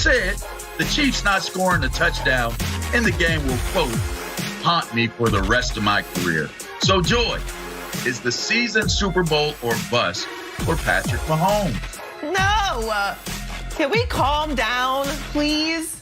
said the Chiefs not scoring a touchdown in the game will, quote, haunt me for the rest of my career. So, Joy, is the season Super Bowl or bust for Patrick Mahomes? No. Can we calm down, please?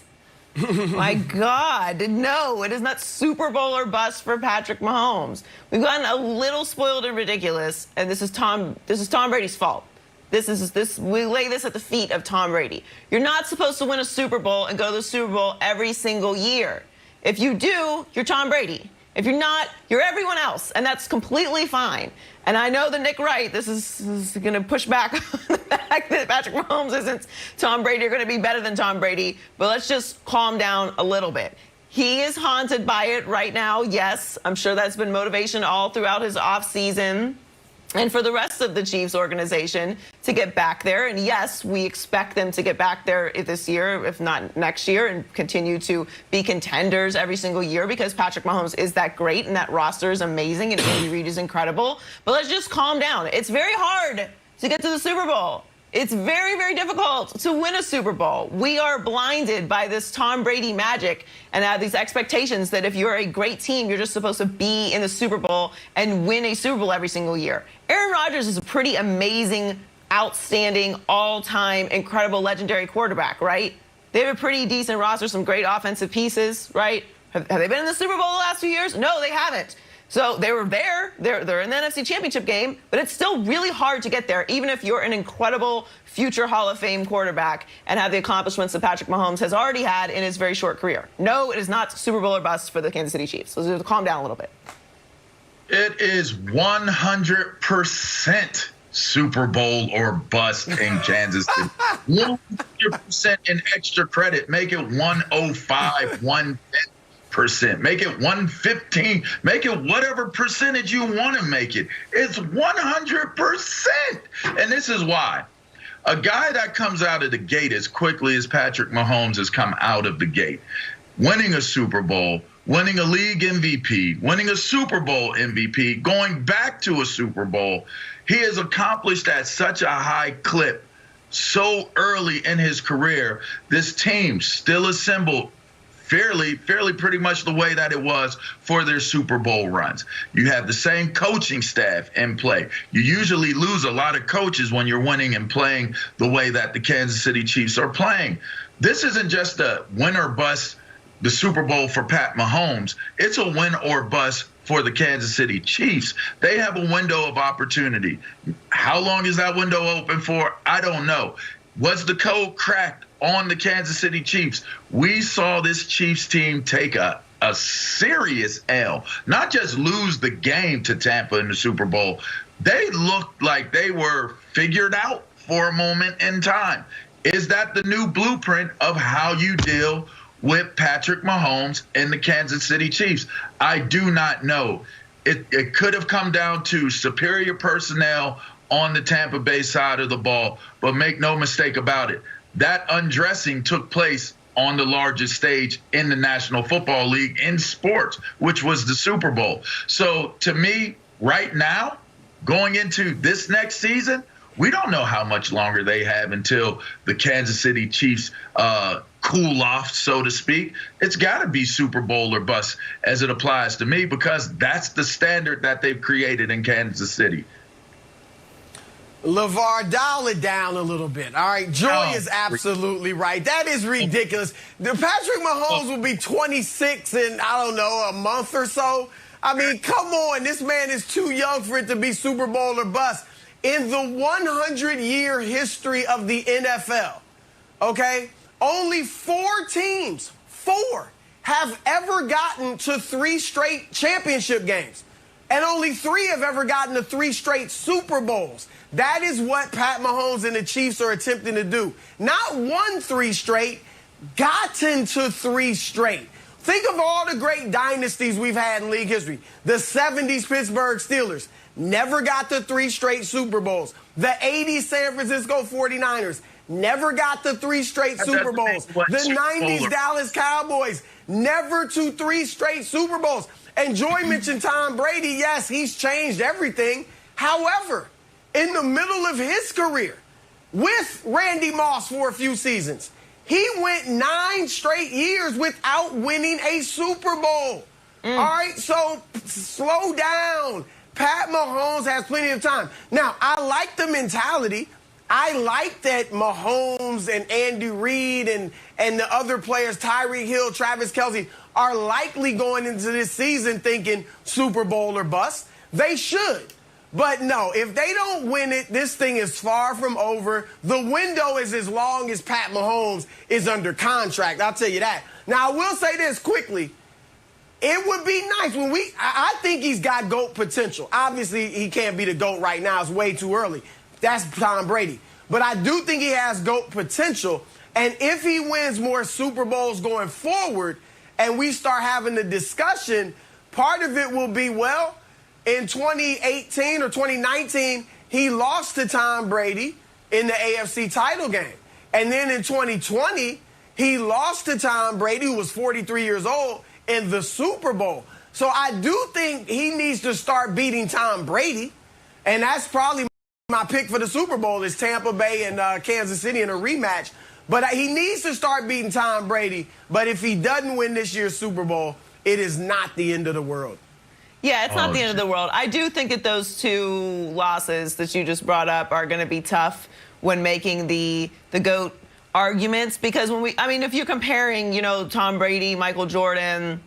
My God, no, it is not Super Bowl or bust for Patrick Mahomes. We've gotten a little spoiled and ridiculous, and this is Tom Brady's fault. We lay this at the feet of Tom Brady. You're not supposed to win a Super Bowl and go to the Super Bowl every single year. If you do, you're Tom Brady. If you're not, you're everyone else, and that's completely fine. And I know that Nick Wright, this is going to push back on the fact that Patrick Mahomes isn't Tom Brady. You're going to be better than Tom Brady, but let's just calm down a little bit. He is haunted by it right now, yes. I'm sure that's been motivation all throughout his offseason. And for the rest of the Chiefs organization to get back there. And yes, we expect them to get back there this year, if not next year, and continue to be contenders every single year because Patrick Mahomes is that great and that roster is amazing and Andy Reid is incredible. But let's just calm down. It's very hard to get to the Super Bowl. It's very, very difficult to win a Super Bowl. We are blinded by this Tom Brady magic and have these expectations that if you're a great team, you're just supposed to be in the Super Bowl and win a Super Bowl every single year. Aaron Rodgers is a pretty amazing, outstanding, all-time, incredible, legendary quarterback, right? They have a pretty decent roster, some great offensive pieces, right? Have they been in the Super Bowl the last few years? No, they haven't. So they were there. They're in the NFC Championship game, but it's still really hard to get there, even if you're an incredible future Hall of Fame quarterback and have the accomplishments that Patrick Mahomes has already had in his very short career. No, it is not Super Bowl or bust for the Kansas City Chiefs. So just calm down a little bit. It is 100% Super Bowl or bust in Kansas City. 100% in extra credit. Make it 105, 110%. Make it 115. Make it whatever percentage you want to make it. It's 100%. And this is why. A guy that comes out of the gate as quickly as Patrick Mahomes has come out of the gate, winning a Super Bowl, winning a league MVP, winning a Super Bowl MVP, going back to a Super Bowl, he has accomplished at such a high clip so early in his career. This team still assembled fairly pretty much the way that it was for their Super Bowl runs. You have the same coaching staff in play. You usually lose a lot of coaches when you're winning and playing the way that the Kansas City Chiefs are playing. This isn't just a win or bust, the Super Bowl for Pat Mahomes. It's a win or bust for the Kansas City Chiefs. They have a window of opportunity. How long is that window open for? I don't know. Was the code cracked on the Kansas City Chiefs? We saw this Chiefs team take a serious L, not just lose the game to Tampa in the Super Bowl. They looked like they were figured out for a moment in time. Is that the new blueprint of how you deal with Patrick Mahomes and the Kansas City Chiefs? I do not know. It could have come down to superior personnel on the Tampa Bay side of the ball, but make no mistake about it, that undressing took place on the largest stage in the National Football League in sports, which was the Super Bowl. So to me, right now, going into this next season, we don't know how much longer they have until the Kansas City Chiefs cool off, so to speak. It's got to be Super Bowl or bust as it applies to me, because that's the standard that they've created in Kansas City. LeVar, dial it down a little bit. All right, Joy is absolutely right. That is ridiculous. Patrick Mahomes will be 26 in, I don't know, a month or so. I mean, come on. This man is too young for it to be Super Bowl or bust. In the 100-year history of the NFL, okay, only 4 teams, 4, have ever gotten to 3 straight championship games. And only 3 have ever gotten to 3 straight Super Bowls. That is what Pat Mahomes and the Chiefs are attempting to do. Not won 3 straight, gotten to 3 straight. Think of all the great dynasties we've had in league history. The 70s Pittsburgh Steelers never got to 3 straight Super Bowls. The 80s San Francisco 49ers never got to 3 straight Super Bowls. The 90s Dallas Cowboys never to 3 straight Super Bowls. And Joy mentioned Tom Brady. Yes, he's changed everything. However, in the middle of his career, with Randy Moss for a few seasons, He went 9 straight years without winning a Super Bowl. All right, so slow down. Pat Mahomes has plenty of time. Now, I like the mentality. I like that Mahomes and Andy Reid and the other players, Tyreek Hill, Travis Kelce, are likely going into this season thinking Super Bowl or bust. They should. But no, if they don't win it, this thing is far from over. The window is as long as Pat Mahomes is under contract. I'll tell you that. Now, I will say this quickly. It would be nice when I think he's got GOAT potential. Obviously, he can't be the GOAT right now. It's way too early. That's Tom Brady. But I do think he has GOAT potential. And if he wins more Super Bowls going forward and we start having the discussion, part of it will be, well, in 2018 or 2019, he lost to Tom Brady in the AFC title game. And then in 2020, he lost to Tom Brady, who was 43 years old, in the Super Bowl. So I do think he needs to start beating Tom Brady. And that's probably my pick for the Super Bowl is Tampa Bay and Kansas City in a rematch. But he needs to start beating Tom Brady. But if he doesn't win this year's Super Bowl, it is not the end of the world. Yeah, it's not the end of the world. I do think that those 2 losses that you just brought up are going to be tough when making the GOAT arguments, because if you're comparing, Tom Brady, Michael Jordan,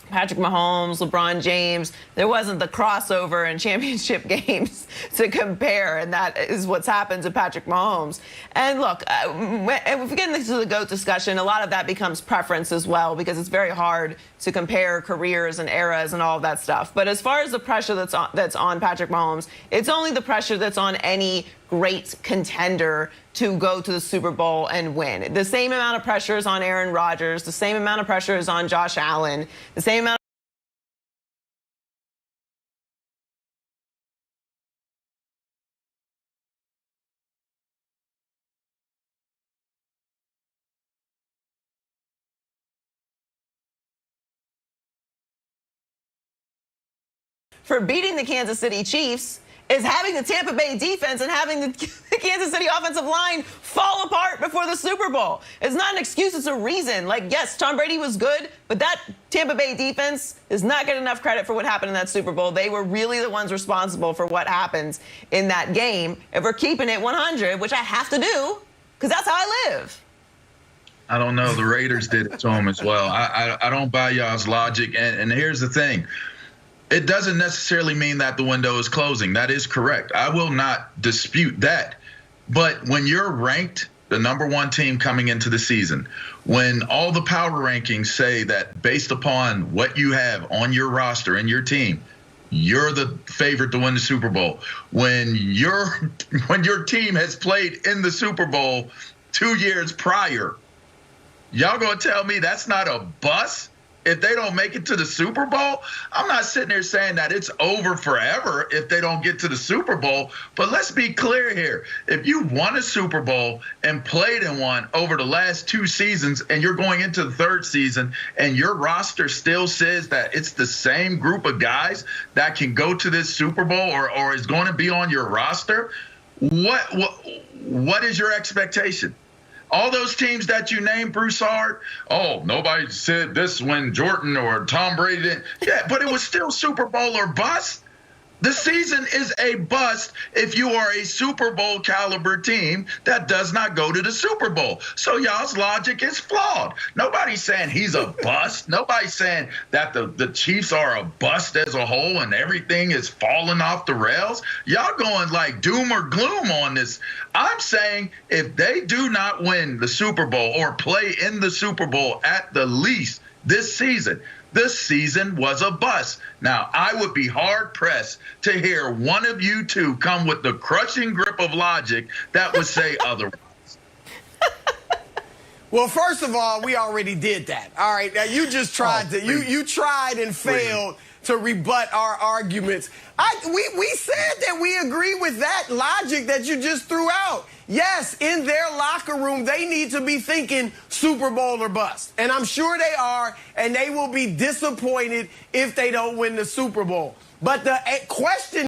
Patrick Mahomes, LeBron James, there wasn't the crossover in championship games to compare, and that is what's happened to Patrick Mahomes. And look, if we get into the GOAT discussion, a lot of that becomes preference as well, because it's very hard to compare careers and eras and all of that stuff. But as far as the pressure that's on Patrick Mahomes, it's only the pressure that's on any great contender to go to the Super Bowl and win. The same amount of pressure is on Aaron Rodgers. The same amount of pressure is on Josh Allen. The same amount for beating the Kansas City Chiefs is having the Tampa Bay defense and having the Kansas City offensive line fall apart before the Super Bowl. It's not an excuse, it's a reason. Like, yes, Tom Brady was good, but that Tampa Bay defense does not get enough credit for what happened in that Super Bowl. They were really the ones responsible for what happens in that game. If we're keeping it 100, which I have to do, because that's how I live. I don't know. The Raiders did it to them as well. I don't buy y'all's logic. And here's the thing. It doesn't necessarily mean that the window is closing. That is correct. I will not dispute that. But when you're ranked the #1 team coming into the season, when all the power rankings say that based upon what you have on your roster and your team, you're the favorite to win the Super Bowl. When your team has played in the Super Bowl 2 years prior, y'all gonna tell me that's not a bust? If they don't make it to the Super Bowl, I'm not sitting there saying that it's over forever if they don't get to the Super Bowl. But let's be clear here. If you won a Super Bowl and played in one over the last 2 seasons and you're going into the 3rd season and your roster still says that it's the same group of guys that can go to this Super Bowl or is going to be on your roster, what is your expectation? All those teams that you named, Broussard, nobody said this when Jordan or Tom Brady didn't. Yeah, but it was still Super Bowl or bust. The season is a bust if you are a Super Bowl caliber team that does not go to the Super Bowl. So y'all's logic is flawed. Nobody's saying he's a bust. Nobody's saying that the Chiefs are a bust as a whole and everything is falling off the rails. Y'all going like doom or gloom on this. I'm saying if they do not win the Super Bowl or play in the Super Bowl at the least this season was a bust. Now, I would be hard-pressed to hear one of you two come with the crushing grip of logic that would say otherwise. Well, first of all, we already did that. All right, now you just tried you tried and failed to rebut our arguments. We said that we agree with that logic that you just threw out. Yes, in their locker room, they need to be thinking Super Bowl or bust. And I'm sure they are, and they will be disappointed if they don't win the Super Bowl. But the question